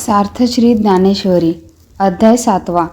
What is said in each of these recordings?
सार्थ श्री ज्ञानेश्वरी अध्याय 7.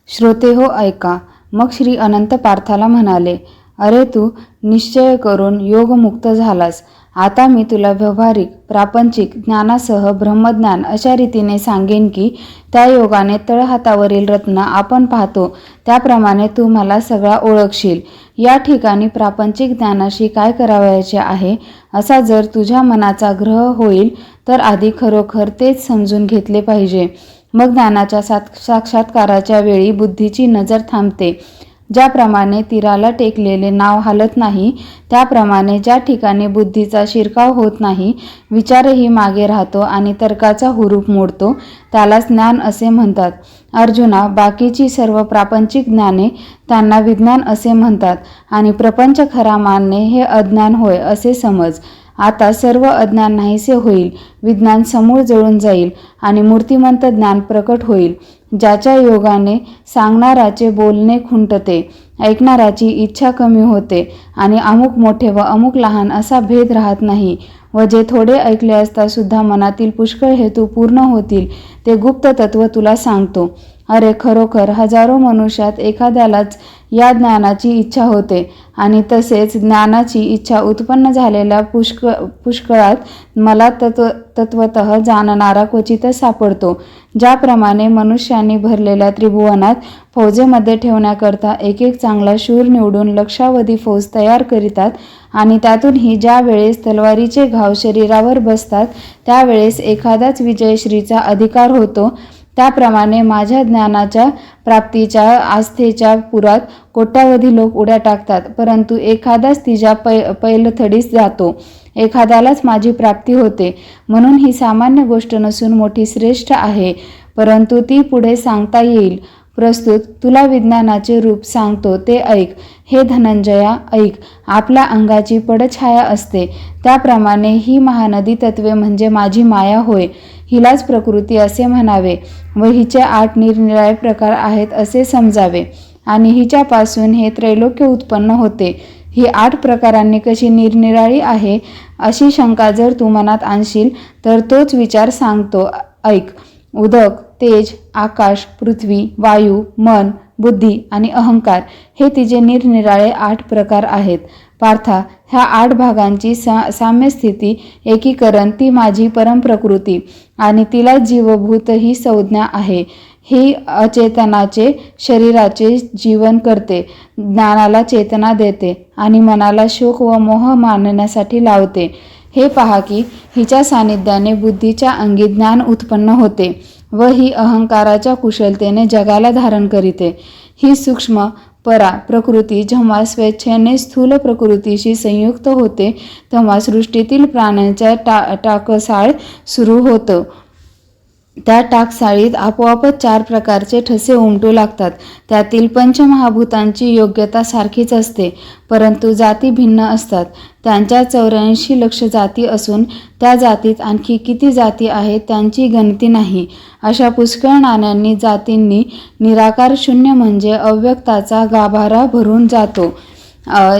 श्रोते हो ऐका. मग श्री अनंत पार्थाला म्हणाले, अरे तू निश्चय करून योगमुक्त झालास. आता मी तुला व्यावहारिक प्रापंचिक ज्ञानासह ब्रह्मज्ञान अशा रीतीने सांगेन की त्या योगाने तळहातावरील रत्न आपण पाहतो त्याप्रमाणे तू मला सगळा ओळखशील. या ठिकाणी प्रापंचिक ज्ञानाशी काय करावयाचे आहे असा जर तुझ्या मनाचा ग्रह होईल तर आधी खरोखर तेच समजून घेतले पाहिजे. मग ज्ञानाच्या साक्षात्काराच्या वेळी बुद्धीची नजर थांबते. ज्याप्रमाणे तीराला टेकलेले नाव हालत नाही त्याप्रमाणे ज्या ठिकाणी बुद्धीचा शिरकाव होत नाही, विचारही मागे राहतो आणि तर्काचा हुरूप मोडतो, त्यालाच ज्ञान असे म्हणतात. अर्जुना, बाकीची सर्व प्रापंचिक ज्ञाने त्यांना विज्ञान असे म्हणतात आणि प्रपंच खरा मानणे हे अज्ञान होय असे समज. आता सर्व अज्ञान नाहीसे होईल, विज्ञान समूळ जळून जाईल आणि मूर्तिमंत ज्ञान प्रकट होईल. ज्याच्या योगाने सांगणाराचे बोलणे खुंटते, ऐकणाराची इच्छा कमी होते आणि अमुक मोठे व अमुक लहान असा भेद राहत नाही व जे थोडे ऐकले असता सुद्धा मनातील पुष्कळ हेतू पूर्ण होतील ते गुप्त तत्व तुला सांगतो. अरे खरोखर हजारो मनुष्यात एखाद्यालाच या ज्ञानाची इच्छा होते आणि तसेच ज्ञानाची इच्छा उत्पन्न झालेल्या पुष्कळात मला तत्वतः जाणणारा क्वचितच सापडतो. ज्याप्रमाणे मनुष्यांनी भरलेल्या त्रिभुवनात फौजेमध्ये ठेवण्याकरता एक एक चांगला शूर निवडून लक्षावधी फौज तयार करीतात आणि त्यातूनही ज्या वेळेस तलवारीचे घाव शरीरावर बसतात त्यावेळेस एखादाच विजयश्रीचा अधिकार होतो, त्याप्रमाणे माझ्या ज्ञानाच्या प्राप्तीच्या आस्थेच्या पुरात कोट्यावधी लोक उड्या टाकतात, परंतु एखादाच तिच्या पैलथडीस जातो. एखाद्यालाच माझी प्राप्ती होते. म्हणून ही सामान्य गोष्ट नसून मोठी श्रेष्ठ आहे, परंतु ती पुढे सांगता येईल. प्रस्तुत तुला विज्ञानाचे रूप सांगतो ते ऐक. हे धनंजया ऐक. आपल्या अंगाची पडछाया असते त्याप्रमाणे ही महानदी तत्वे म्हणजे माझी माया होय. हिलाच प्रकृती असे म्हणावे व हिचे 8 निरनिराळे प्रकार आहेत असे समजावे आणि हिच्यापासून हे त्रैलोक्य उत्पन्न होते. ही 8 प्रकारांनी कशी निरनिराळी आहे अशी शंका जर तू मनात आणशील तर तोच विचार सांगतो ऐक. उदक, तेज, आकाश, पृथ्वी, वायू, मन, बुद्धी आणि अहंकार हे तिचे निरनिराळे 8 प्रकार आहेत. पार्था, ह्या 8 भागांची साम्यस्थिती एकीकरण ती माझी परमप्रकृती आणि तिला जीवभूत ही संज्ञा आहे. ही अचेतनाचे शरीराचे जीवन करते, ज्ञानाला चेतना देते आणि मनाला शोक व मोह मानण्यासाठी लावते. हे पहा की हिच्या सानिध्याने बुद्धीच्या अंगी ज्ञान उत्पन्न होते व ही अहंकाराच्या कुशलतेने जगाला धारण करीते. ही सूक्ष्म परा प्रकृती जेव्हा स्वेच्छेने स्थूल प्रकृतीशी संयुक्त होते तेव्हा सृष्टीतील प्राण्यांच्या टाकसाळ सुरू होतं. त्या टाकसाळीत आपोआपच 4 प्रकारचे ठसे उमटू लागतात. त्यातील पंचमहाभूतांची योग्यता सारखीच असते, परंतु जाती भिन्न असतात. त्यांच्या 84 लक्ष जाती असून त्या जातीत आणखी किती जाती आहेत त्यांची गणती नाही. अशा पुष्कळ नाण्यांनी जातींनी निराकार शून्य म्हणजे अव्यक्ताचा गाभारा भरून जातो.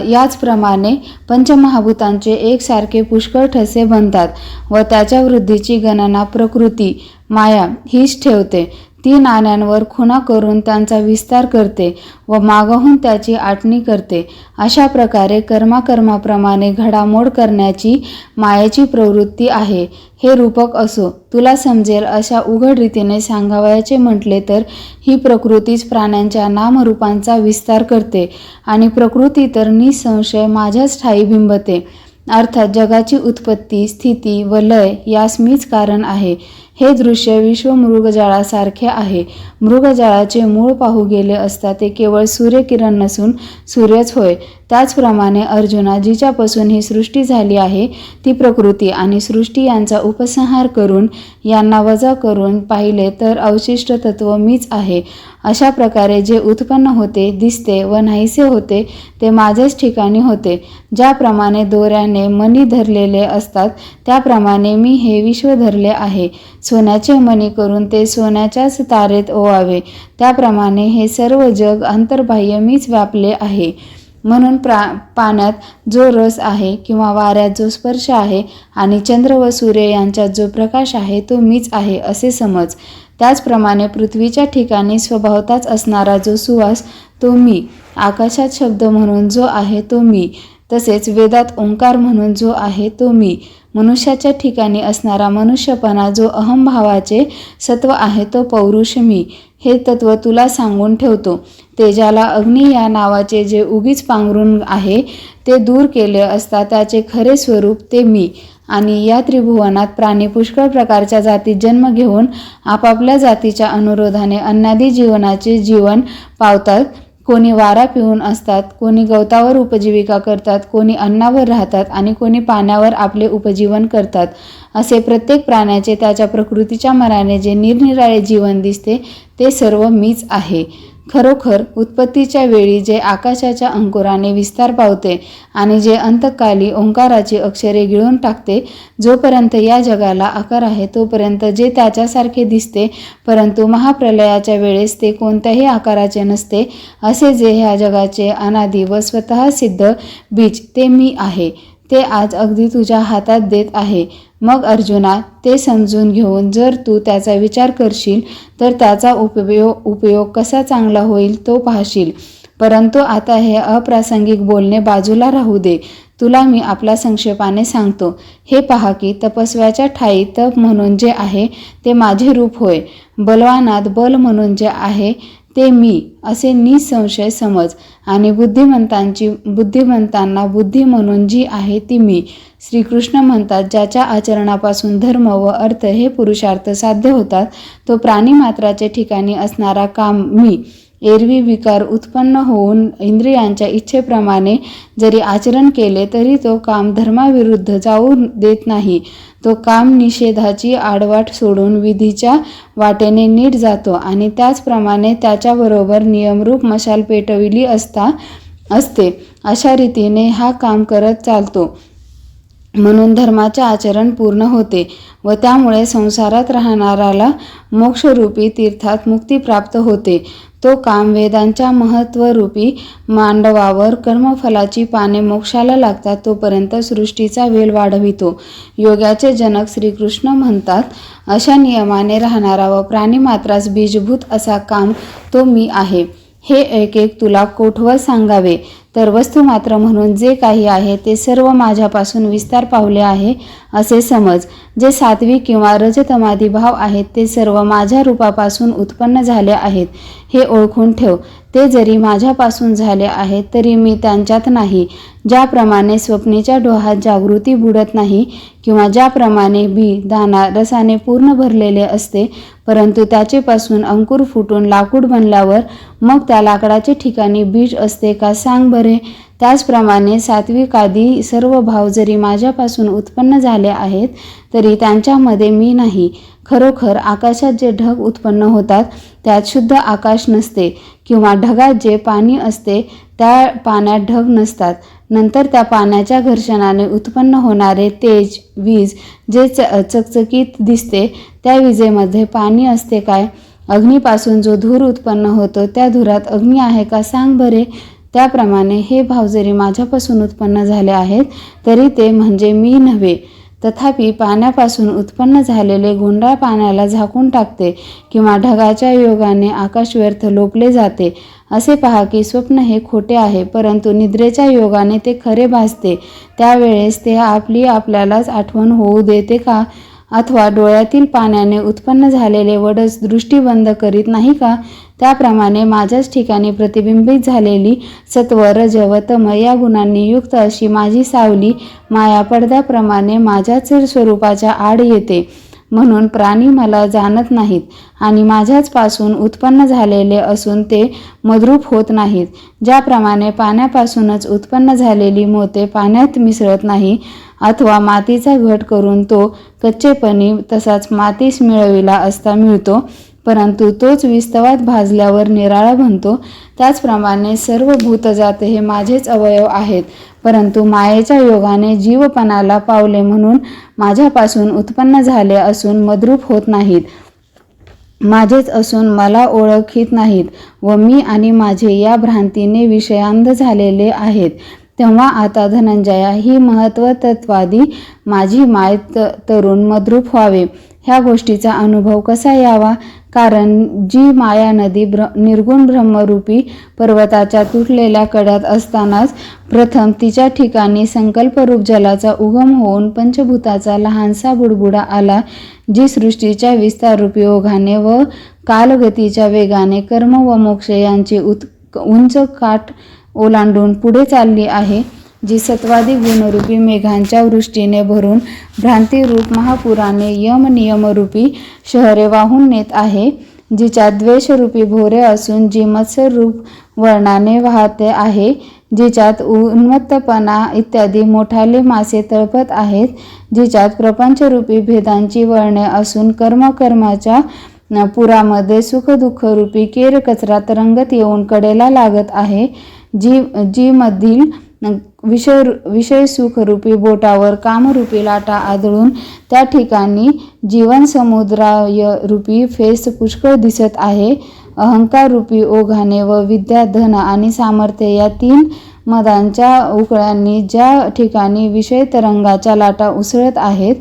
याचप्रमाणे पंचमहाभूतांचे एकसारखे पुष्कळ ठसे बनतात व त्याच्या वृद्धीची गणना प्रकृती माया हीच ठेवते. ती नाण्यांवर खुणा करून त्यांचा विस्तार करते व मागहून त्याची आटणी करते. अशा प्रकारे कर्माप्रमाणे घडामोड करण्याची मायेची प्रवृत्ती आहे. हे रूपक असो. तुला समजेल अशा उघड रीतीने सांगावयाचे म्हटले तर ही प्रकृतीच प्राण्यांच्या नामरूपांचा विस्तार करते आणि प्रकृती तर निसंशय माझ्याच ठायी बिंबते. अर्थात जगाची उत्पत्ती, स्थिती व लय यास मीच कारण आहे. हे दृश्य विश्व मृगजळासारखे आहे. मृगजळाचे मूळ पाहू गेले असता ते केवळ सूर्यकिरण नसून सूर्यच होय. त्याचप्रमाणे अर्जुना, जिच्यापासून ही सृष्टी झाली आहे ती प्रकृती आणि सृष्टी यांचा उपसंहार करून यांना वजा करून पाहिले तर अवशिष्ट तत्व मीच आहे. अशा प्रकारे जे उत्पन्न होते, दिसते व नाहीसे होते ते माझ्याच ठिकाणी होते. ज्याप्रमाणे दोऱ्याने मणी धरलेले असतात त्याप्रमाणे मी हे विश्व धरले आहे. सोन्याचे मणी करून ते सोन्याच्याच तारेत ओवावे त्याप्रमाणे हे सर्व जग अंतर्बाह्य मीच व्यापले आहे. म्हणून पाण्यात जो रस आहे किंवा वाऱ्यात जो स्पर्श आहे आणि चंद्र व सूर्य यांच्यात जो प्रकाश आहे तो मीच आहे असे समज. त्याचप्रमाणे पृथ्वीच्या ठिकाणी स्वभावताच असणारा जो सुवास तो मी, आकाशात शब्द म्हणून जो आहे तो मी, तसेच वेदात ओंकार म्हणून जो आहे तो मी, मनुष्याच्या ठिकाणी असणारा मनुष्यपणा जो अहंभावाचे सत्व आहे तो पौरुष मी. हे तत्व तुला सांगून ठेवतो. तेजाला अग्नी या नावाचे जे उगीच पांघरून आहे ते दूर केले असता त्याचे खरे स्वरूप ते मी. आणि या त्रिभुवनात प्राणी पुष्कळ प्रकारच्या जातीत जन्म घेऊन आपापल्या जातीच्या अनुरोधाने अन्नादी जीवनाचे जीवन पावतात. कोणी वारा पिऊन असतात, कोणी गवतावर उपजीविका करतात, कोणी अन्नावर राहतात आणि कोणी पाण्यावर आपले उपजीवन करतात. असे प्रत्येक प्राण्याचे त्याच्या प्रकृतीच्या मनाने जे निरनिराळे जीवन दिसते ते सर्व मीच आहे. खरोखर उत्पत्तीच्या वेळी जे आकाशाच्या अंकुराने विस्तार पावते आणि जे अंतकाली ओंकाराची अक्षरे गिळून टाकते, जोपर्यंत या जगाला आकार आहे तोपर्यंत जे त्याच्यासारखे दिसते, परंतु महाप्रलयाच्या वेळेस ते कोणत्याही आकाराचे नसते, असे जे ह्या जगाचे अनादी व स्वतः सिद्ध बीज ते मी आहे, ते आज अगदी तुझ्या हातात देत आहे. मग अर्जुना, ते समजून घेऊन जर तू त्याचा विचार करशील तर त्याचा उपयोग कसा चांगला होईल तो पाहशील. परंतु आता हे अप्रासंगिक बोलणे बाजूला राहू दे. तुला मी आपला संक्षेपाने सांगतो. हे पहा की तपस्व्याच्या ठायी तप म्हणून जे आहे ते माझे रूप होय. बलवानात बल म्हणून जे आहे ते मी असे निसंशय समज. आणि बुद्धिमंतांना बुद्धी म्हणून जी आहे ती मी. श्रीकृष्ण म्हणतात, ज्याच्या आचरणापासून धर्म व अर्थ हे पुरुषार्थ साध्य होतात तो प्राणीमात्राचे ठिकाणी असणारा काम मी. एरवी विकार उत्पन्न होऊन इंद्रियांच्या इच्छेप्रमाणे जरी आचरण केले तरी तो काम धर्माविरुद्ध जाऊ देत नाही. तो काम निषेधाची आडवाट सोडून विधीच्या वाटेने नीट जातो आणि त्याचप्रमाणे त्याच्याबरोबर नियमरूप मशाल पेटविली असते. अशा रीतीने हा काम करत चालतो. म्हणून धर्माचे आचरण पूर्ण होते व त्यामुळे संसारात राहणाऱ्याला मोक्षरूपी तीर्थात मुक्ती प्राप्त होते. तो काम वेदांच्या महत्त्वरूपी मांडवावर कर्मफलाची पाने मोक्षाला लागतात तोपर्यंत सृष्टीचा वेल वाढवितो. योगाचे जनक श्रीकृष्ण म्हणतात, अशा नियमाने राहणारा व प्राणीमात्रास बीजभूत असा काम तो मी आहे. हे एक एक तुला कोठवर सांगावे तर वस्तुमात्र म्हणून जे काही आहे ते सर्व माझ्यापासून विस्तार पावले आहे असे समज. जे सात्विक किंवा रजतमादी भाव आहेत ते सर्व माझ्या रूपापासून उत्पन्न झाले आहेत हे ओळखून ठेव. ते जरी माझ्यापासून झाले आहेत तरी मी त्यांच्यात नाही. ज्याप्रमाणे स्वप्नीच्या डोहात जागृती बुडत नाही किंवा ज्याप्रमाणे बी दाना रसाने पूर्ण भरलेले असते, परंतु त्याचेपासून अंकुर फुटून लाकूड बनल्यावर मग त्या लाकडाचे ठिकाणी बीज असते का सांग बरे. त्याचप्रमाणे सात्विकादी सर्व भाव जरी माझ्यापासून उत्पन्न झाले आहेत तरी त्यांच्यामध्ये मी नाही. खरोखर आकाशात जे ढग उत्पन्न होतात त्यात शुद्ध आकाश नसते किंवा ढगात जे पाणी असते त्या पाण्यात ढग नसतात. नंतर त्या पाण्याच्या घर्षणाने उत्पन्न होणारे तेज वीज जे चकचकीत दिसते त्या विजेमध्ये पाणी असते काय. अग्नीपासून जो धूर उत्पन्न होतो त्या धुरात अग्नी आहे का सांग बरे. त्याप्रमाणे हे भाव जरी माझ्यापासून उत्पन्न झाले आहेत तरी ते म्हणजे मी नव्हे. तथापि पाण्यापासून उत्पन्न झालेले गुंडाळ पाण्याला झाकून टाकते किंवा ढगाच्या योगाने आकाश व्यर्थ लोपले जाते. असे पहा की स्वप्न हे खोटे आहे, परंतु निद्रेच्या योगाने ते खरे भासते. त्यावेळेस ते आपल्यालाच आठवण होऊ देते का. अथवा डोळ्यातील पाण्याने उत्पन्न झालेले वडच दृष्टी बंद करीत नाही का. त्याप्रमाणे माझ्याच ठिकाणी प्रतिबिंबित झालेली सत्व रज व तम या गुणांनी युक्त अशी माझी सावली माया पडद्याप्रमाणे माझ्याच स्वरूपाच्या आड येते. म्हणून प्राणी मला जाणत नाहीत आणि माझ्याच पासून उत्पन्न झालेले असून ते मद्रूप होत नाहीत. ज्याप्रमाणे पाण्यापासूनच उत्पन्न झालेली मोते पाण्यात मिसळत नाही अथवा मातीचा घट करून तो कच्चेपणी तसाच मातीस मिळविला असता मिळतो, परंतु तोच विस्तवात भाजल्यावर निराळा बनतो, त्याचप्रमाणे सर्व भूतजात हे माझेच अवयव आहेत, परंतु मायेच्या योगाने जीवपणाला पावले म्हणून माझ्यापासून उत्पन्न झाले असून मद्रूप होत नाहीत. माझेच असून मला ओळखीत नाहीत व मी आणि माझे या भ्रांतीने विषयांध झालेले आहेत. तेव्हा आता धनंजया ही महत्त्वतत्वादी माझी माय तरुण मद्रूप व्हावे. ह्या गोष्टीचा अनुभव कसा यावा? कारण जी माया नदी निर्गुण ब्रह्मरूपी पर्वताच्या तुटलेल्या कड्यात असतानाच प्रथम तिच्या ठिकाणी संकल्परूप जलाचा उगम होऊन पंचभूताचा लहानसा बुडबुडा आला, जी सृष्टीच्या विस्ताररूपी ओघाने व कालगतीच्या वेगाने कर्म व मोक्ष यांची उंच काठ ओलांडून पुढे चालली आहे, जी सत्वादी गुणरूपी मेघांच्या वृष्टीने भरून भ्रांतिरूप महापुराने यम नियमरूपी शहरे वाहून नेत आहे, जिच्यात द्वेषरूपी भोरे असून जी मत्स्यरूप वळणाने वाहते आहे, जिच्यात उन्मत्तपणा इत्यादी मोठाले मासे तळपत आहेत, जिच्यात प्रपंचरूपी भेदांची वळणे असून कर्माच्या पुरामध्ये सुखदुःखरूपी केर कचरा तरंगत येऊन कडेला लागत आहे, जी मधील विषय सुखरूपी बोटावर कामरूपी लाटा आदळून त्या ठिकाणी जीवन समुद्रायरूपी फेस पुष्कळ दिसत आहे. अहंकाररूपी ओघाने व विद्या, धन आणि सामर्थ्य या तीन मदांच्या उकळ्यांनी ज्या ठिकाणी विषय तरंगाच्या लाटा उसळत आहेत,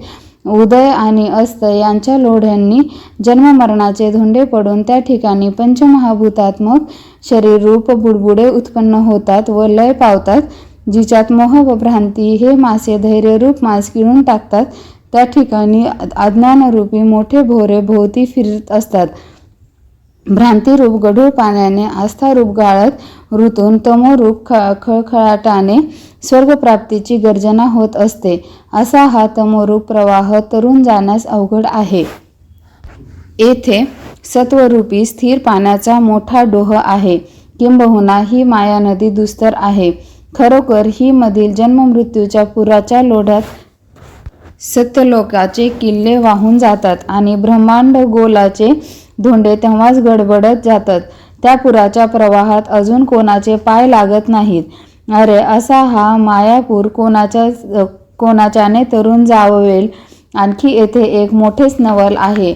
उदय आणि अस्त यांच्या लोढ्यांनी जन्ममरणाचे धोंडे पडून त्या ठिकाणी पंचमहाभूतात्मक शरीररूप बुडबुडे उत्पन्न होतात व लय पावतात, जिच्यात मोह व भ्रांती हे मासे धैर्यरूप मांस गिळून टाकतात, त्या ठिकाणी अज्ञानरूपी मोठे भोरे भोवती फिरत असतात. भ्रांतिरूप गढूळ पाण्याने आस्थारूप गाळत ऋतून तमोरूप खळखळाटाने स्वर्गप्राप्तीची गर्जना होत असते. असा हा तमोरूप प्रवाह तरुण जाण्यास अवघड आहे. येथे सत्वरूपी स्थिर पाण्याचा मोठा डोह आहे. किंबहुना ही माया नदी दुस्तर आहे. खरोखर ही मधील जन्ममृत्यूच्या पुराच्या लोढ्यात सत्यलोकाचे किल्ले वाहून जातात आणि ब्रह्मांड गोलाचे धोंडे तेव्हाच गडबडत जातात. त्या पुराच्या प्रवाहात अजून कोणाचे पाय लागत नाहीत. अरे, असा हा मायापूर कोणाच्याने तरुण जाववेल? आणखी येथे एक मोठेच नवल आहे.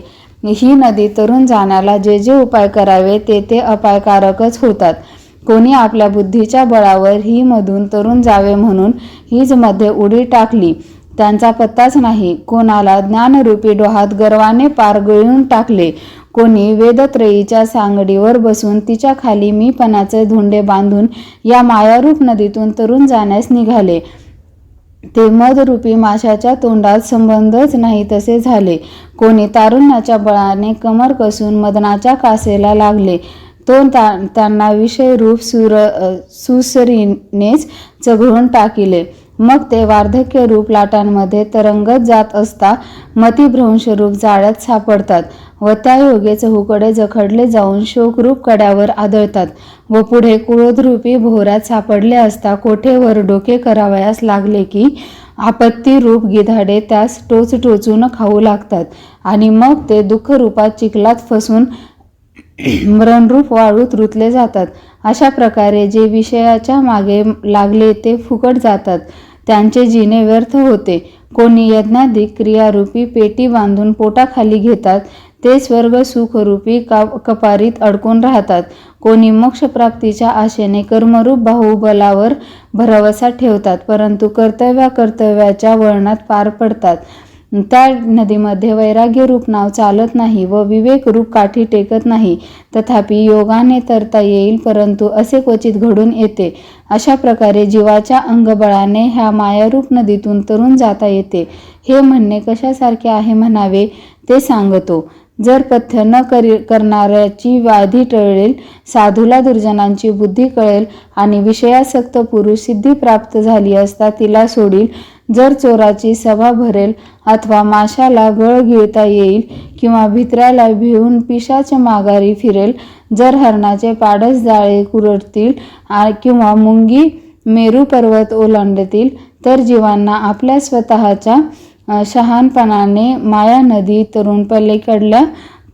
ही नदी तरुण जाण्याला जे जे उपाय करावे ते अपायकारकच होतात. कोणी आपल्या बुद्धीच्या बळावर ही मधून तरुण जावे म्हणून हीच मध्ये उडी टाकली, त्यांचा पत्ताच नाही. कोणाला ज्ञानरूपी डोहात गर्वाने पार गळून टाकले. कोणी वेदत्रयीच्या सांगडीवर बसून तिच्या खाली मीपणाचे धोंडे बांधून या मायारूप नदीतून तरुण जाण्यास निघाले. ते मदरूपी माशाच्या तोंडात संबंधच नाही तसे झाले. कोणी तारुण्याच्या बळाने कमर कसून मदनाच्या कासेला लागले. तो त्यांना विषयरूप सुसरीनेच चघळून टाकिले. मग ते वार्धक्यरूप लाटांमध्ये तरंगत जात असता मतिभ्रंशरूप जाळ्यात सापडतात व त्या योगे चहूकडे जखडले जाऊन शोकरूप कड्यावर आदळतात व पुढे क्रोधरूपी भोवऱ्यात सापडले असता कोठेवर डोके करावयास लागले की आपत्तीरूप गिधाडे त्यास टोचून खाऊ लागतात आणि मग ते दुःखरूपात चिखलात फसून मरणरूप वाळूत रुतले जातात. अशा प्रकारे जे विषयाच्या मागे लागले ते फुकट जातात. त्यांचे जीने व्यर्थ होते. कोणी यज्ञाधिक क्रियारूपी पेटी बांधून पोटाखाली घेतात. ते स्वर्ग सुखरूपी कपारीत अडकून राहतात. कोणी मोक्षप्राप्तीच्या आशेने कर्मरूप बाहुबलावर भरवसा ठेवतात, परंतु कर्तव्याच्या वळणात पार पडतात. त्या नदीमध्ये वैराग्यरूप नाव चालत नाही व विवेकरूप काठी टेकत नाही. तथापि योगाने तरता येईल, परंतु असे क्वचित घडून येते. अशा प्रकारे जीवाच्या अंगबळाने ह्या मायारूप नदीतून तरुण जाता येते. हे म्हणणे कशासारखे आहे म्हणावे ते सांगतो. जर पथ्य न करणाऱ्याची व्याधी टळेल, साधूला दुर्जनांची बुद्धी कळेल आणि विषयासक्त पुरुष सिद्धी प्राप्त झाली असता तिला सोडील, जर चोराची सभा भरेल अथवा माशाला गळ गिळता येईल किंवा भित्र्याला भिवून पिशाच माघारी फिरेल, जर हरणाचे पाडस जाळे कुरडतील किंवा मुंगी मेरू पर्वत ओलांडतील, तर जीवांना आपल्या स्वतःच्या शहाणपणाने माया नदी तरुण पलीकडल्या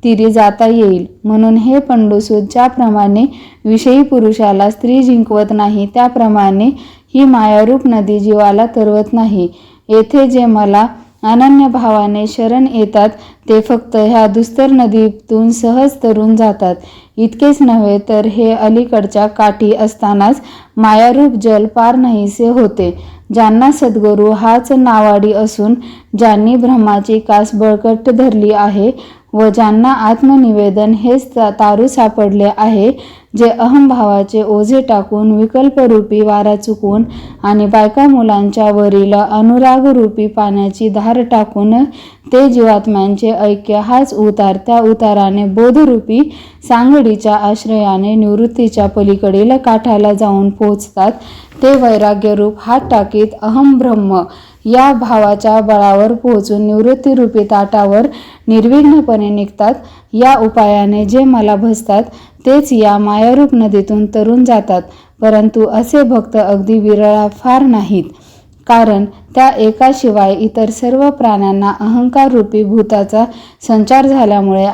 तीरी जाता येईल. म्हणून हे पंडूसूत, ज्याप्रमाणे विषयी पुरुषाला स्त्री जिंकवत नाही, त्याप्रमाणे ही मायारूप नदी जीवाला तरवत नाही. येथे जे मला अनन्य भावाने शरण येतात ते फक्त ह्या दुस्तर नदीतून सहज तरून जातात. इतकेच नव्हे तर हे अलीकडच्या काठी असतानाच मायारूप जल पार नाहीसे होते. ज्यांना सद्गुरू हाच नावाडी असून ज्यांनी ब्रह्माची कास बळकट धरली आहे व ज्यांना आत्मनिवेदन हेच तारू सापडले आहे, जे अहंभावाचे ओझे टाकून विकल्परूपी वारा चुकवून आणि बायका मुलांच्या वरील अनुरागरूपी पाण्याची धार टाकून ते जीवात्म्यांचे ऐक्य हाच उतार त्या उताराने बोधरूपी सांगडीच्या आश्रयाने निवृत्तीच्या पलीकडील काठाला जाऊन पोचतात, ते वैराग्यरूप हात टाकीत अहम ब्रह्म या भावाच्या बळावर पोहोचून निवृत्तीरूपी ताटावर निर्विघ्नपणे निघतात. या उपायाने जे मला भजतात तेच या मायारूप नदीतून तरून जातात. परंतु असे भक्त अगदी विरळाफार नाहीत, कारण त्या एकाशिवाय इतर सर्व प्राण्यांना अहंकाररूपी भूताचा संचार झाल्यामुळे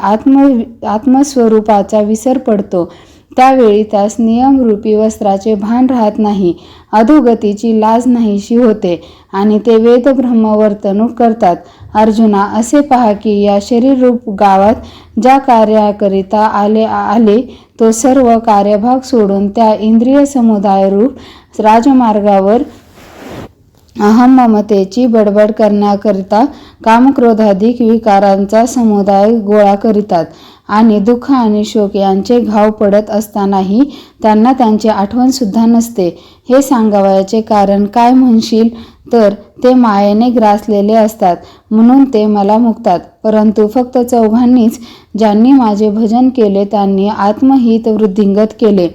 आत्मस्वरूपाचा विसर पडतो. त्यावेळी त्यास नियमरूपी वस्त्राचे भान राहत नाही, अधोगतीची लाज नाहीशी होते आणि ते वेदब्रह्म वर्तणूक करतात. अर्जुना, असे पहा की या शरीररूप गावात ज्या कार्याकरिता आले तो सर्व कार्यभाग सोडून त्या इंद्रिय समुदायरूप राजमार्गावर अहम ममतेची बडबड करण्याकरिता कामक्रोधाधिक विकारांचा समुदाय गोळा करीतात आणि दुःख आणि शोक यांचे घाव पडत असतानाही त्यांना त्यांची आठवण सुद्धा नसते. हे सांगावयाचे कारण काय म्हणशील तर ते मायेने ग्रासलेले असतात म्हणून ते मला मुकतात. परंतु फक्त चौघांनीच ज्यांनी माझे भजन केले त्यांनी आत्महित वृद्धिंगत केले.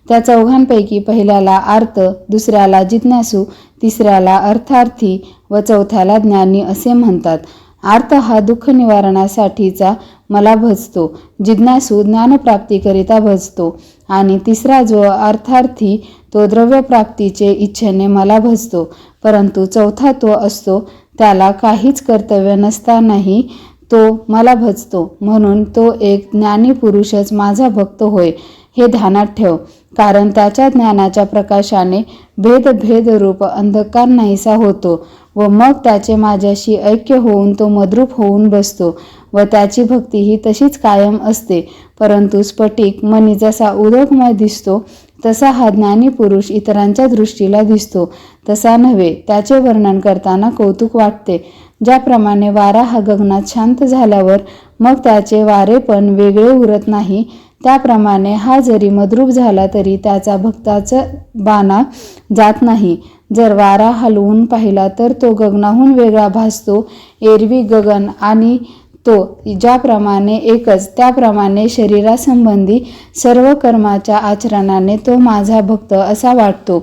त्या चौघांपैकी पहिल्याला आर्त, दुसऱ्याला जिज्ञासू, तिसऱ्याला अर्थार्थी व चौथ्याला ज्ञानी असे म्हणतात. आर्त हा दुःख निवारणासाठीचा मला भजतो, जिज्ञासू ज्ञानप्राप्तीकरिता भजतो आणि तिसरा जो अर्थार्थी तो द्रव्यप्राप्तीचे इच्छेने मला भजतो. परंतु चौथा तो असतो त्याला काहीच कर्तव्य नसतानाही तो मला भजतो, म्हणून तो एक ज्ञानी पुरुषच माझा भक्त होय हे ध्यानात ठेव. कारण त्याच्या ज्ञानाच्या प्रकाशाने भेदरूप अंधकार नाहीसा होतो व मग त्याचे माझ्याशी ऐक्य होऊन तो मद्रूप होऊन बसतो व त्याची भक्ती ही तशीच कायम असते. परंतु स्फटिक मणी जसा उदकमय दिसतो तसा हा ज्ञानी पुरुष इतरांच्या दृष्टीला दिसतो तसा नव्हे. त्याचे वर्णन करताना कौतुक वाटते. ज्याप्रमाणे वारा हा गगनात शांत झाल्यावर मग त्याचे वारे पण वेगळे उरत नाही, त्याप्रमाणे हा जरी मद्रूप झाला तरी त्याचा भक्ताचा बाणा जात नाही. जर वारा हलवून पाहिला तर तो गगनाहून वेगळा भासतो. एरवी गगन आणि तो ज्याप्रमाणे एकच, त्याप्रमाणे शरीरासंबंधी सर्व कर्माच्या आचरणाने तो माझा भक्त असा वाटतो.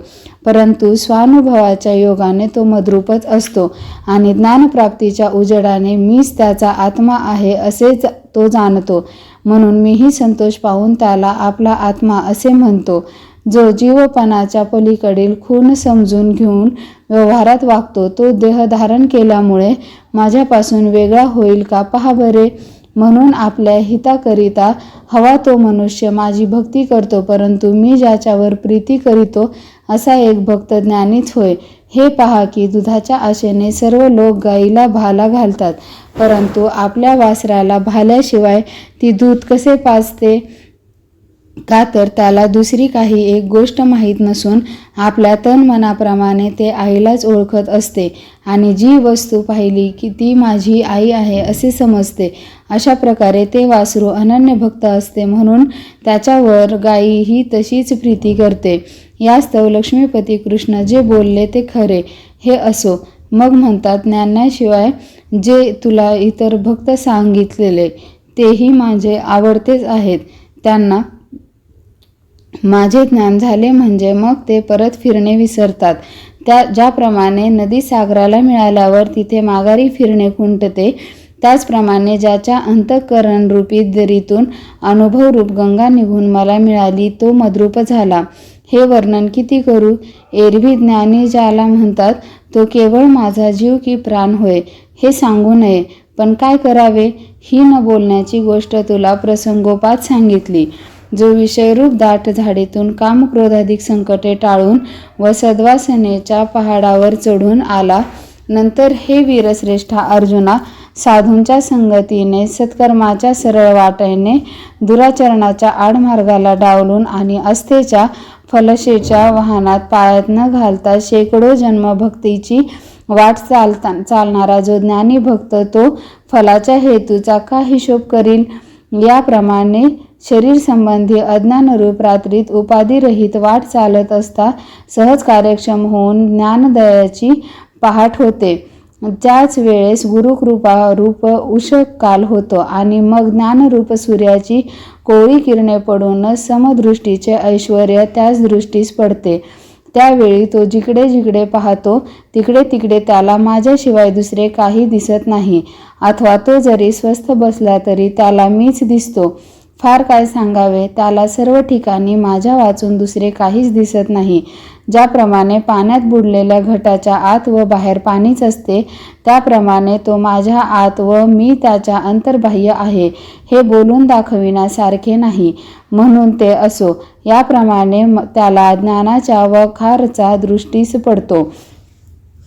परंतु स्वानुभवाच्या योगाने तो मद्रूपच असतो आणि ज्ञानप्राप्तीच्या उजेडाने मीच त्याचा आत्मा आहे असे तो जाणतो. म्हणून मीही संतोष पाहून त्याला आपला आत्मा असे म्हणतो. जो जीवपणाच्या पलीकडील खूण समजून घेऊन व्यवहारात वागतो तो देह धारण केल्यामुळे माझ्यापासून वेगळा होईल का पहा बरे. म्हणून आपल्या हिताकरिता हवा तो मनुष्य माझी भक्ती करतो, परंतु मी ज्याच्यावर प्रीती करीतो असा एक भक्त ज्ञानीच होय. हे पहा की दुधाच्या आशेने सर्व लोक गाईला भाला घालतात, परंतु आपल्या वासराला भाल्याशिवाय ती दूध कसे पाजते? का तर त्याला दुसरी काही एक गोष्ट माहीत नसून आपल्या तनमनाप्रमाणे ते आईलाच ओळखत असते आणि जी वस्तू पाहिली की ती माझी आई आहे असे समजते. अशा प्रकारे ते वासरू अनन्य भक्त असते म्हणून त्याच्यावर गाई ही तशीच प्रीती करते. यास्तव लक्ष्मीपती कृष्ण जे बोलले ते खरे. हे असो. मग म्हणतात, ज्ञानाशिवाय जे तुला इतर भक्त सांगितलेले तेही माझे आवडतेच आहेत. त्यांना माझे ज्ञान झाले म्हणजे मग ते परत फिरणे विसरतात. ज्याप्रमाणे नदी सागराला मिळाल्यावर तिथे माघारी फिरणे खुंटते, त्याचप्रमाणे ज्याच्या अंतःकरणरूपी दरीतून अनुभवरूप गंगा निघून मला मिळाली तो मद्रूप झाला. हे वर्णन किती करू? एरवी ज्ञानी ज्याला म्हणतात तो केवळ माझा जीव की प्राण होय हे सांगू नये, पण काय करावे? ही न बोलण्याची गोष्ट तुला प्रसंगोपात सांगितली. जो विषयरूप दाट झाडीतून कामक्रोधाधिक संकटे टाळून व सद्वासनेच्या पहाडावर चढून आला, नंतर हे वीरश्रेष्ठा अर्जुना, साधूंच्या संगतीने सत्कर्माच्या सरळ वाटेने दुराचरणाच्या आडमार्गाला डावलून आणि आस्थेच्या फलशेच्या वाहनात पायात न घालता शेकडो जन्म भक्तीची वाट चालणारा जो ज्ञानी भक्त तो फलाच्या हेतूचा का हिशोब करील? याप्रमाणे शरीर संबंधी अज्ञानरूप रात्रीत उपाधिरहित वाट चालत असता सहज कार्यक्षम होऊन ज्ञानोदयाची पहाट होते. त्याच वेळेस गुरुकृपा रूप उषक काल होतो आणि मग ज्ञानरूप सूर्याची कोवळी किरणे पडून समदृष्टीचे ऐश्वर्य त्याच दृष्टीस पडते. त्यावेळी तो जिकडे जिकडे पाहतो तिकडे तिकडे त्याला माझ्याशिवाय दुसरे काही दिसत नाही, अथवा तो जरी स्वस्थ बसला तरी त्याला मीच दिसतो. फार काय सांगावे, त्याला सर्व ठिकाणी माझ्या वाचून दुसरे काहीच दिसत नाही. ज्याप्रमाणे पाण्यात बुडलेल्या घटाच्या आत व बाहेर पाणीच असते, त्याप्रमाणे तो माझ्या आत व मी त्याच्या अंतर्बाह्य आहे हे बोलून दाखविण्यासारखे नाही. म्हणून ते असो. याप्रमाणे त्याला ज्ञानाच्या व खारचा दृष्टीस पडतो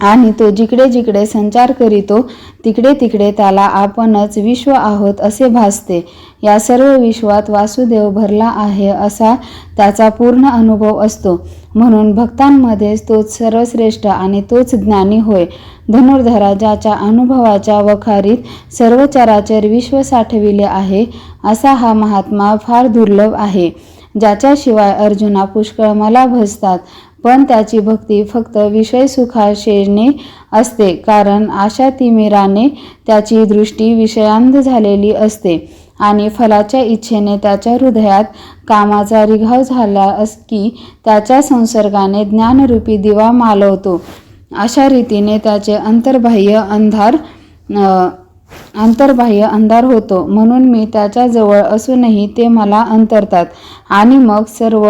आणि तो जिकडे जिकडे संचार करीतो तिकडे तिकडे त्याला आपणच विश्व आहोत असे भासते. या सर्व विश्वात वासुदेव भरला आहे असा त्याचा पूर्ण अनुभव असतो. म्हणून भक्तांमध्येच तोच सर्वश्रेष्ठ आणि तोच ज्ञानी होय. धनुर्धरा, ज्याच्या अनुभवाच्या वखारीत सर्व चराचर विश्व साठविले आहे असा हा महात्मा फार दुर्लभ आहे. ज्याच्याशिवाय अर्जुना पुष्कळ मला भजतात, पण त्याची भक्ती फक्त विषय सुखाशेने असते, कारण आशातिमिराने त्याची दृष्टी विषयांध झालेली असते आणि फलाच्या इच्छेने त्याच्या हृदयात कामाचा रिघाव झाला की त्याच्या संसर्गाने ज्ञानरूपी दिवा मालवतो. अशा रीतीने त्याचे अंतर्बाह्य अंधार होतो. म्हणून मी त्याच्याजवळ असूनही ते मला अंतरतात आणि मग सर्व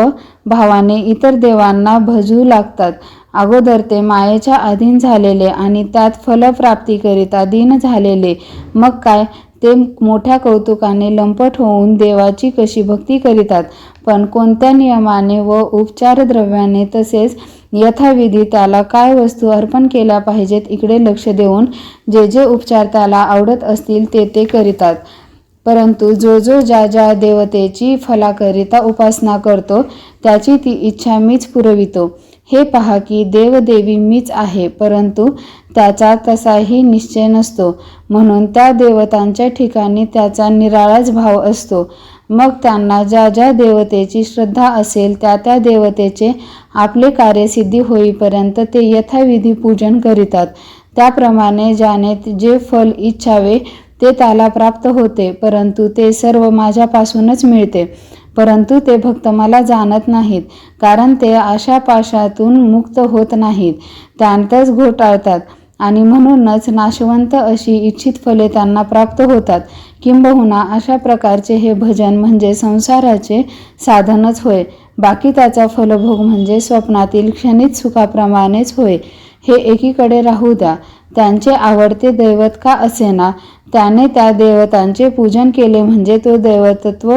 भावाने इतर देवांना भजू लागतात. अगोदर ते मायेच्या अधीन झालेले आणि त्यात फलप्राप्तीकरिता दीन झालेले, मग काय ते मोठ्या कौतुकाने लंपट होऊन देवाची कशी भक्ती करीतात, पण कोणत्या नियमाने व उपचारद्रव्याने तसेच यथाविधी त्याला काय वस्तू अर्पण केल्या पाहिजेत इकडे लक्ष देऊन जे जे उपचार त्याला आवडत असतील ते ते करीतात. परंतु जो जो ज्या ज्या देवतेची फलाकरिता उपासना करतो त्याची ती इच्छा मीच पुरवितो. हे पहा की देवदेवी मीच आहे, परंतु त्याचा तसाही निश्चय नसतो. म्हणून त्या देवतांच्या ठिकाणी त्याचा निराळाच भाव असतो. मग त्यांना ज्या ज्या देवतेची श्रद्धा असेल त्या त्या देवतेचे आपले कार्यसिद्धी होईपर्यंत ते यथाविधी पूजन करीतात. त्याप्रमाणे ज्याने जे फल इच्छावे ते त्याला प्राप्त होते, परंतु ते सर्व माझ्यापासूनच मिळते. परंतु ते भक्त मला जाणत नाहीत, कारण ते आशापाशातून मुक्त होत नाहीत, त्यांतच घोटाळतात आणि म्हणूनच नाशवंत अशी इच्छित फले त्यांना प्राप्त होतात. किंबहुना अशा प्रकारचे हे भजन म्हणजे संसाराचे साधनच होय. बाकी त्याचा फलभोग म्हणजे स्वप्नातील क्षणिक सुखाप्रमाणेच होय. हे एकीकडे राहू द्या. त्यांचे आवडते दैवत का असेना, त्याने त्या देवतांचे पूजन केले म्हणजे तो दैवतत्व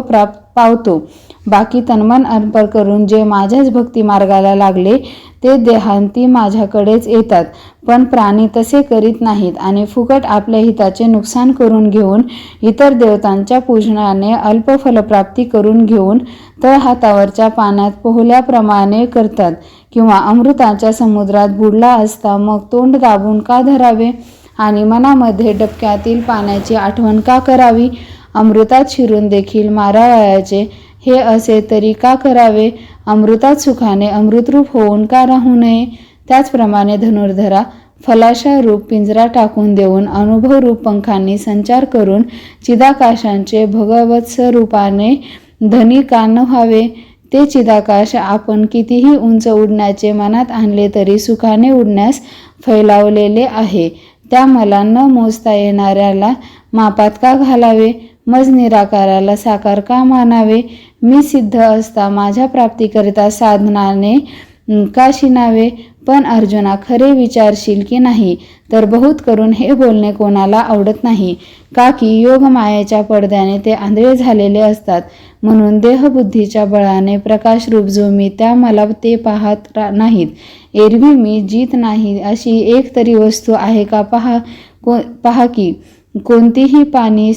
पावतो. बाकी तन्मन अर्पण करून जे माझ्याच भक्ती मार्गाला लागले ते देहांती माझ्याकडेच येतात. पण प्राणी तसे करीत नाहीत आणि फुकट आपल्या हिताचे नुकसान करून घेऊन इतर देवतांच्या पूजनाने अल्प फलप्राप्ती करून घेऊन तळहातावरच्या पाण्यात पोहल्याप्रमाणे करतात. किंवा अमृताच्या समुद्रात बुडला असता मग तोंड दाबून का धरावे आणि मनामध्ये डबक्यातील पाण्याची आठवण का करावी? अमृतात शिरून देखील मारावयाचे हे असे तरी का करावे? अमृतात सुखाने अमृतरूप होऊन का राहू नये? त्याचप्रमाणे धनुर्धरा, फलाशा रूप पिंजरा टाकून देऊन अनुभवरूप पंखांनी संचार करून चिदाकाशांचे भगवत्स रूपाने धनी का न व्हावे? ते चिदाकाश आपण कितीही उंच उडण्याचे मनात आणले तरी सुखाने उडण्यास फैलावलेले आहे. त्या मला न मोजता येणाऱ्याला मापात का घालावे? मज निराकाराला साकार का मानावे? मी सिद्ध असता माझ्या प्राप्तीकरिता साधनाने का शिनावे? पण अर्जुना, खरे विचारशील की नाही तर बहुत करून हे बोलणे कोणाला आवडत नाही. का की योग मायेच्या पडद्याने ते आंधळे झालेले असतात. म्हणून देहबुद्धीच्या बळाने प्रकाशरूप जो मी त्या मला ते पाहत नाहीत. एरवी मी जीत नाही अशी एक तरी वस्तू आहे का पहा की. कोणतीही पाणी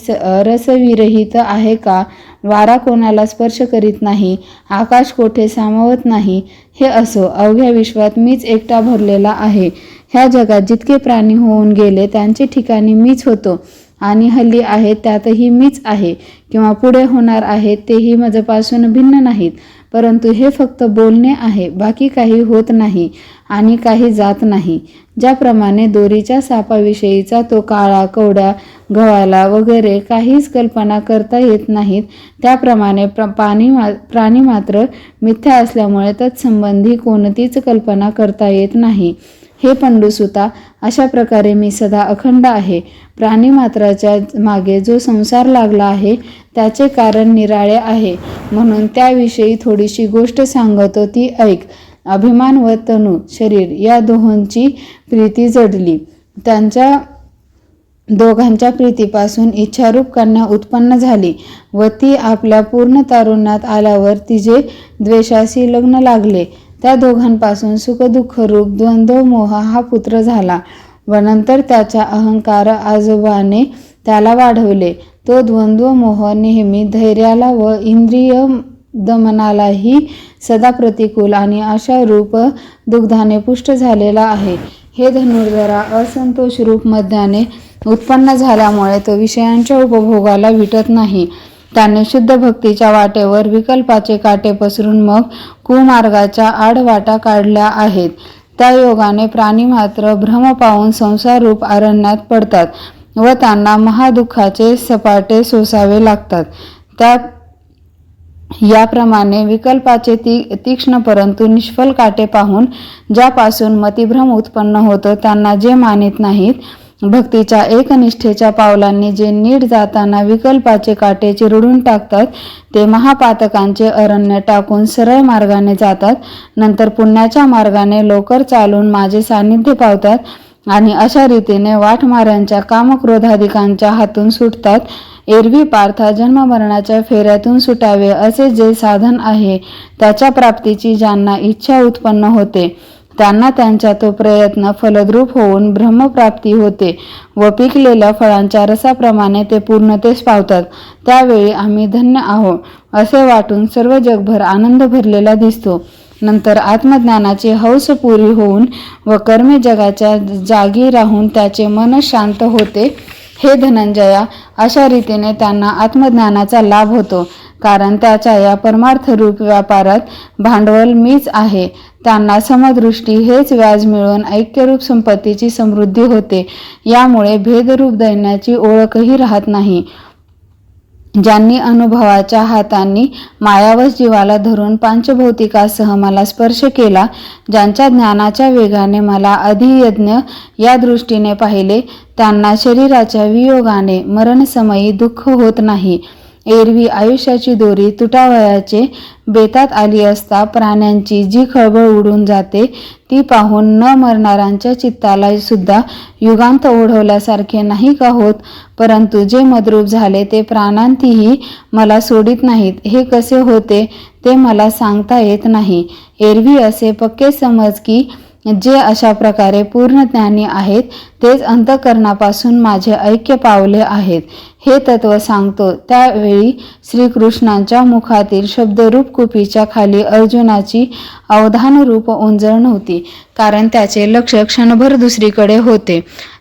रसविरहित आहे का? वारा कोणाला स्पर्श करीत नाही. आकाश कोठे सामावत नाही. हे असो, अवघ्या विश्वात मीच एकटा भरलेला आहे. ह्या जगात जितके प्राणी होऊन गेले त्यांचे ठिकाणी मीच होतो आणि हल्ली आहेत त्यातही मीच आहे किंवा पुढे होणार आहेत तेही माझपासून भिन्न नाहीत. परंतु हे फक्त बोलणे आहे, बाकी काही होत नाही आणि काही जात नाही. ज्याप्रमाणे दोरीच्या सापाविषयीचा तो काळा कवड्या गव्हाला वगैरे काहीच कल्पना करता येत नाहीत, त्याप्रमाणे प्राणी मात्र मिथ्या असल्यामुळे तत्संबंधी कोणतीच कल्पना करता येत नाही. हे पंडुसुता, अशा प्रकारे मी सदा अखंड आहे. प्राणीमात्राच्या मागे जो संसार लागला आहे त्याचे कारण निराळे आहे. म्हणून त्याविषयी थोडीशी गोष्ट सांगतो, ती ऐक. अभिमान व तनु शरीर या दोहोंची प्रीती जडली. त्यांच्या दोघांच्या प्रीतीपासून इच्छारूप कन्या उत्पन्न झाली व ती आपल्या पूर्ण तारुण्यात आल्यावर तिचे द्वेषाशी लग्न लागले. त्या दोघांपासून सुखदुःखरूप द्वंद्व मोह हा पुत्र झाला व नंतर त्याच्या अहंकार आजोबाने त्याला वाढवले. तो द्वंद्व मोह नेहमी धैर्याला व इंद्रिय दमनालाही सदा प्रतिकूल आणि अशा रूप दुग्धाने पुष्ट झालेला आहे. हे धनुर्धरा, असंतोष रूप मद्याने उत्पन्न झाल्यामुळे तो विषयांच्या उपभोगाला विटत नाही. त्याने शुद्ध भक्तीच्या वाटेवर विकल्पाचे काटे पसरून मग कुमार्गाच्या आडवाटा काढल्या आहेत. त्या योगाने प्राणी मात्र भ्रम पाहून संसाररूप अरण्यात पडतात व त्यांना महादुःखाचे सपाटे सोसावे लागतात. याप्रमाणे विकल्पाचे तीक्ष्ण परंतु निष्फल काटे पाहून ज्यापासून मतिभ्रम उत्पन्न होतो त्यांना जे मानित नाहीत, भक्तीच्या एकनिष्ठेच्या पावलांनी जे नीट जाताना विकल्पाचे काटे चिरडून टाकतात, ते महापातकांचे अरण्य टाकून सरळ मार्गाने जातात. नंतर पुण्याच्या मार्गाने लवकर चालून माझे सानिध्य पावतात आणि अशा रीतीने वाटमाऱ्यांच्या कामक्रोधाधिकांच्या हातून सुटतात. एरवी पार्था, जन्ममरणाच्या फेऱ्यातून सुटावे असे जे साधन आहे त्याच्या प्राप्तीची ज्यांना इच्छा उत्पन्न होते त्यांना त्यांचा तो प्रयत्न फलद्रूप होऊन ब्रह्मप्राप्ती होते व पिकलेल्या फळांच्या रसाप्रमाणे ते पूर्णतेस पावतात. त्यावेळी आम्ही धन्य आहोत असे वाटून सर्व जगभर आनंद भरलेला दिसतो. नंतर आत्मज्ञानाची हौस पुरी होऊन व कर्मे जगाच्या जागी राहून त्याचे मन शांत होते. हे धनंजया, अशा रीतीने त्यांना आत्मज्ञानाचा लाभ होतो, कारण त्याच्या या परमार्थरूप व्यापारात भांडवल मीच आहे. त्यांना समदृष्टी हेच व्याज मिळून ऐक्यरूप संपत्तीची समृद्धी होते. यामुळे भेदरूप दैन्याची ओळखही राहत नाही. ज्यांनी अनुभवाच्या हातांनी मायावश जीवाला धरून पांचभौतिकासह मला स्पर्श केला, ज्यांच्या ज्ञानाच्या वेगाने मला अधियज्ञ या दृष्टीने पाहिले, त्यांना शरीराच्या वियोगाने मरणसमयी दुःख होत नाही. एरवी आयुष्याची दोरी तुटावयाचे बेतात आली असता प्राण्यांची जी खळबळ उडून जाते ती पाहून न मरणाऱ्यांच्या चित्ताला सुद्धा युगांत ओढवल्यासारखे नाही का होत? परंतु जे मद्रूप झाले ते प्राणांतीही मला सोडित नाहीत. हे कसे होते ते मला सांगता येत नाही. एरवी असे पक्के समज की जे अशा प्रकारे पूर्ण ज्ञानी आहेत तेच अंतःकरणापासून माझे ऐक्य पावले आहेत. हे तत्व सांगतो त्यावेळी श्रीकृष्णांच्या मुखातील शब्दरूप कुपीच्या खाली अर्जुनाची अवधानरूप ओंजळ नव्हती, कारण त्याचे लक्ष क्षणभर दुसरीकडे होते.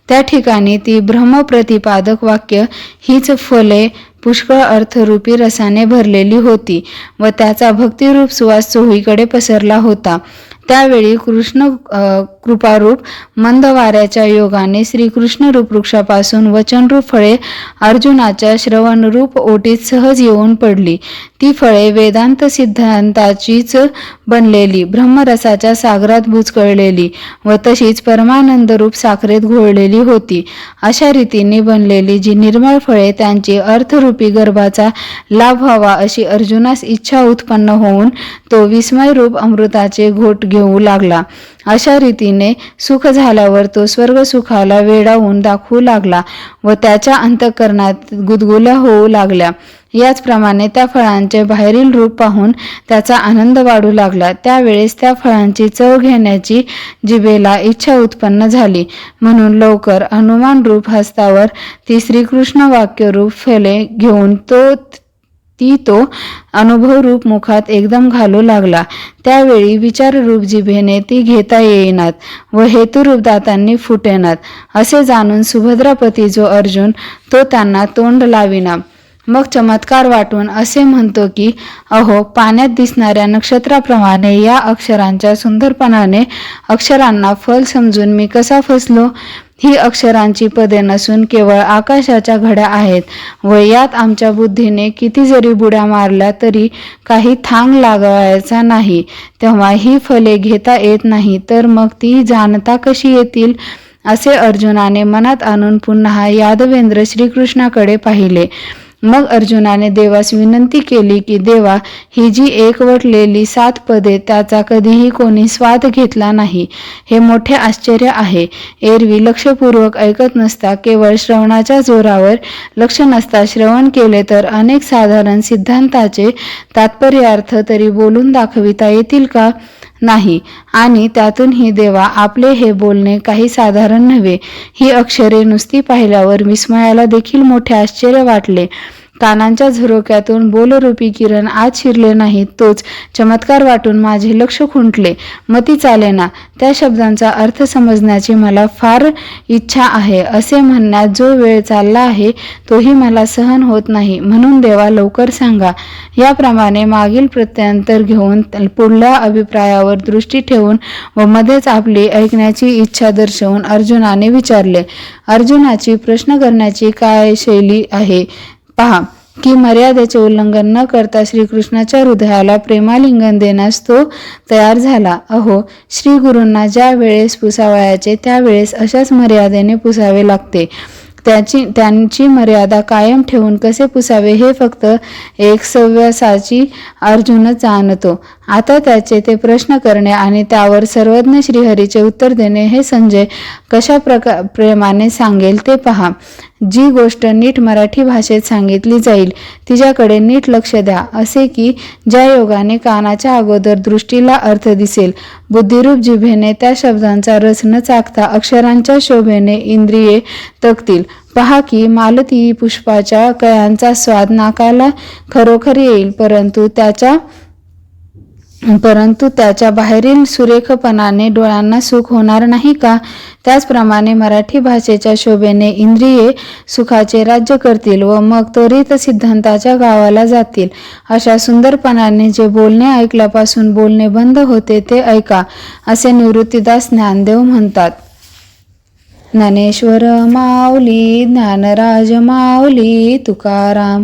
त्या ठिकाणी ती ब्रह्मप्रतिपादक वाक्य हीच फले पुष्कळ अर्थरूपी रसाने भरलेली होती व त्याचा भक्तिरूप सुवास चोहीकडे पसरला होता. त्यावेळी कृष्ण कृपारूप मंद वाऱ्याच्या योगाने श्रीकृष्णरूप वृक्षापासून वचनरूप फळे अर्जुनाच्या श्रवणरूप ओटीत सहज येऊन पडली. ती फळे वेदांत सिद्धांताचीच बनलेली, ब्रह्मरसाच्या सागरात बुचकळलेली व तशीच परमानंदरूप साखरेत घोळलेली होती. अशा रीतीने बनलेली जी निर्मळ फळे त्यांची अर्थरूपी गर्भाचा लाभ व्हावा अशी अर्जुनास इच्छा उत्पन्न होऊन तो विस्मयरूप अमृताचे घोट घेऊ लागला. अशा रीतीने सुख झाल्यावर तो स्वर्ग सुखाला वेडावून दाखवू लागला व त्याच्या अंतःकरणात गुदगुल्या होऊ लागल्या. याचप्रमाणे त्या फळांचे बाहेरील रूप पाहून त्याचा आनंद वाढू लागला. त्यावेळेस त्या फळांची चव घेण्याची जिभेला इच्छा उत्पन्न झाली. म्हणून लवकर हनुमान रूप हस्तावर ती श्रीकृष्ण वाक्य रूप फले घेऊन तो अनुभव रूप मुखात एकदम घालू लागला. त्यावेळी विचाररूप जिभेने ती घेता येईनात व हेतुरूप दातांनी फुटेनात. असे जाणून सुभद्रापती जो अर्जुन तो त्यांना तोंड लाविना. मग चमत्कार वाटून असे म्हणतो की अहो, पाण्यात दिसणाऱ्या नक्षत्राप्रमाणे या अक्षरांच्या सुंदरपणाने अक्षरांना फल समजून मी कसा फसलो. ही अक्षरांची पदे नसून केवळ आकाशाच्या घड्या आहेत व यात आमच्या बुद्धीने किती जरी बुड्या मारल्या तरी काही थांग लागायचा नाही. तेव्हा ही फले घेता येत नाही तर मग ती जाणता कशी येतील. असे अर्जुनाने मनात आणून पुन्हा यादवेंद्र श्रीकृष्णाकडे पाहिले. मग अर्जुनाने देवास विनंती केली की देवा, ही जी एकवटलेली 7 पदे त्याचा कधीही कोणी स्वाद घेतला नाही, हे मोठे आश्चर्य आहे. एरवी लक्षपूर्वक ऐकत नसता केवळ श्रवणाच्या जोरावर लक्ष नसता श्रवण केले तर अनेक साधारण सिद्धांताचे तात्पर्यार्थ तरी बोलून दाखविता येतील का. नाही. आणि त्यातूनही देवा आपले हे बोलणे काही साधारण नव्हे. ही अक्षरे नुसती पाहिल्यावर विस्मयाला देखील मोठे आश्चर्य वाटले. कानांच्या झरोक्यातून बोलरूपी किरण आत शिरले नाहीत तोच चमत्कार वाटून माझे लक्ष खुंटले. मती चालेना. त्या शब्दांचा अर्थ समजण्याची मला फार इच्छा आहे. असे म्हणण्यात जो वेळ चालला आहे तोही मला सहन होत नाही. म्हणून देवा लवकर सांगा. याप्रमाणे मागील प्रत्यंतर घेऊन पुढल्या अभिप्रायावर दृष्टी ठेवून व मध्येच आपली ऐकण्याची इच्छा दर्शवून अर्जुनाने विचारले. अर्जुनाची प्रश्न करण्याची काय शैली आहे पहा की मर्यादेचे उल्लंघन न करता श्रीकृष्णाच्या हृदयाला प्रेमालिंगन देण्यास तो तयार झाला. अहो, श्री गुरूंना ज्या वेळेस पुसावयाचे त्यावेळेस अशाच मर्यादेने पुसावे लागते. त्यांची मर्यादा कायम ठेवून कसे पुसावे हे फक्त एक सव्यासाची अर्जुनच जाणतो. आता त्याचे ते प्रश्न करणे आणि त्यावर सर्वज्ञ श्रीहरीचे उत्तर देणे हे संजय कशा प्रेमाने सांगेल ते पहा. जी गोष्ट नीट मराठी भाषेत सांगितली जाईल तिच्याकडे नीट लक्ष द्या. असे की ज्या योगाने कानाच्या अगोदर दृष्टीला अर्थ दिसेल, बुद्धिरूप जिभेने त्या शब्दांचा रस न चाखता अक्षरांच्या शोभेने इंद्रिये तकतील. पहा की मालती पुष्पाच्या कळ्यांचा स्वाद नाकाला खरोखर येईल, परंतु त्याच्या बाहेरील सुरेखपणाने डोळ्यांना सुख होणार नाही का. त्याचप्रमाणे मराठी भाषेच्या शोभेने इंद्रिये सुखाचे राज्य करतील व मग त्वरित सिद्धांताच्या गावाला जातील. अशा सुंदरपणाने जे बोलणे ऐकल्यापासून बोलणे बंद होते ते ऐका, असे निवृत्तीदास ज्ञानदेव म्हणतात. ज्ञानेश्वर माऊली, ज्ञानराज माऊली तुकाराम.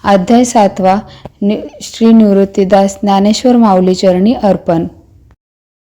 अध्याय 7 श्री निवृत्तीदास ज्ञानेश्वर माऊली चरणी अर्पण.